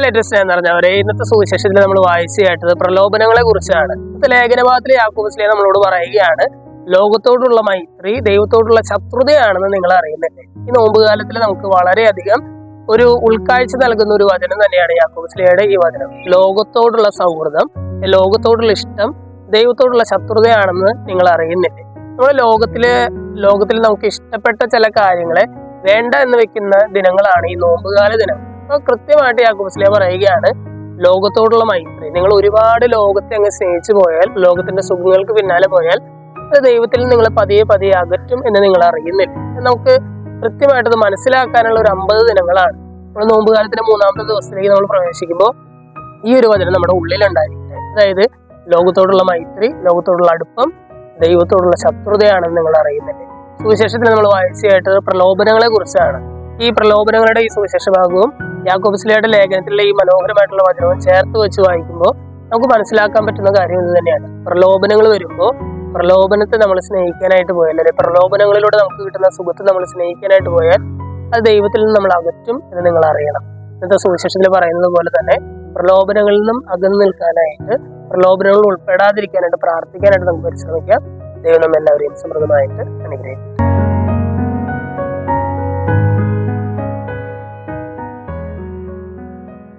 Latest എന്ന് പറഞ്ഞവരെ ഇന്നത്തെ സുവിശേഷത്തിൽ നമ്മൾ വായിച്ചു കേട്ടത് പ്രലോഭനങ്ങളെ കുറിച്ചാണ്. ഇന്നത്തെ ലേഖനഭാഗത്തിലെ യാക്കോബ് നമ്മളോട് പറയുകയാണ്, ലോകത്തോടുള്ള മൈത്രി ദൈവത്തോടുള്ള ശത്രുതയാണെന്ന് നിങ്ങൾ അറിയുന്നില്ലേ. ഈ നോമ്പുകാലത്തിൽ നമുക്ക് വളരെയധികം ഒരു ഉൾക്കാഴ്ച നൽകുന്ന ഒരു വചനം തന്നെയാണ് യാക്കോബ് ഈ വചനം. ലോകത്തോടുള്ള സൗഹൃദം, ലോകത്തോടുള്ള ഇഷ്ടം ദൈവത്തോടുള്ള ശത്രുതയാണെന്ന് നിങ്ങൾ അറിയുന്നില്ലേ. നമ്മുടെ ലോകത്തിൽ നമുക്ക് ഇഷ്ടപ്പെട്ട ചില കാര്യങ്ങളെ വേണ്ട എന്ന് വെക്കുന്ന ദിനങ്ങളാണ് ഈ നോമ്പുകാല ദിനം. അപ്പൊ കൃത്യമായിട്ട് യാക്കോബ് പറയുകയാണ്, ലോകത്തോടുള്ള മൈത്രി, നിങ്ങൾ ഒരുപാട് ലോകത്തെ അങ്ങ് സ്നേഹിച്ചു പോയാൽ, ലോകത്തിന്റെ സുഖങ്ങൾക്ക് പിന്നാലെ പോയാൽ അത് ദൈവത്തിൽ നിങ്ങൾ പതിയെ പതിയെ അകറ്റും എന്ന് നിങ്ങൾ അറിയുന്നില്ല. നമുക്ക് കൃത്യമായിട്ടത് മനസ്സിലാക്കാനുള്ള ഒരു 50 ദിനങ്ങളാണ്. നമ്മൾ നോമ്പുകാലത്തിന്റെ 3-ാമത്തെ ദിവസത്തിലേക്ക് നമ്മൾ പ്രവേശിക്കുമ്പോൾ ഈ ഒരു വചനം നമ്മുടെ ഉള്ളിലുണ്ടായിരിക്കട്ടെ. അതായത് ലോകത്തോടുള്ള മൈത്രി, ലോകത്തോടുള്ള അടുപ്പം ദൈവത്തോടുള്ള ശത്രുതയാണെന്ന് നിങ്ങൾ അറിയുന്നില്ലേ. സുവിശേഷത്തിൽ നമ്മൾ വായിച്ചു കേട്ടത് പ്രലോഭനങ്ങളെ കുറിച്ചാണ്. ഈ പ്രലോഭനങ്ങളുടെ ഈ സുവിശേഷ ഭാഗവും യാക്കോബ് ലേഖനത്തിലെ ഈ മനോഹരമായിട്ടുള്ള വചനവും ചേർത്ത് വെച്ച് വായിക്കുമ്പോൾ നമുക്ക് മനസ്സിലാക്കാൻ പറ്റുന്ന കാര്യം ഇത് തന്നെയാണ്. പ്രലോഭനങ്ങൾ വരുമ്പോൾ പ്രലോഭനത്തെ നമ്മൾ സ്നേഹിക്കാനായിട്ട് പോയാൽ, അല്ലെങ്കിൽ പ്രലോഭനങ്ങളിലൂടെ നമുക്ക് കിട്ടുന്ന സുഖത്തെ നമ്മൾ സ്നേഹിക്കാനായിട്ട് പോയാൽ അത് ദൈവത്തിൽ നിന്ന് നമ്മൾ അകറ്റും എന്ന് നിങ്ങൾ അറിയണം. ഇന്നത്തെ സുവിശേഷത്തിൽ പറയുന്നത് പോലെ തന്നെ പ്രലോഭനങ്ങളിൽ നിന്നും അകന്നു നിൽക്കാനായിട്ട്, പ്രലോഭനങ്ങളിൽ ഉൾപ്പെടാതിരിക്കാനായിട്ട്, പ്രാർത്ഥിക്കാനായിട്ട് നമുക്ക് പരിശ്രമിക്കാം. ദൈവം നമ്മെല്ലാവരെയും സമൃദ്ധമായിട്ട് അനുഗ്രഹിക്കും.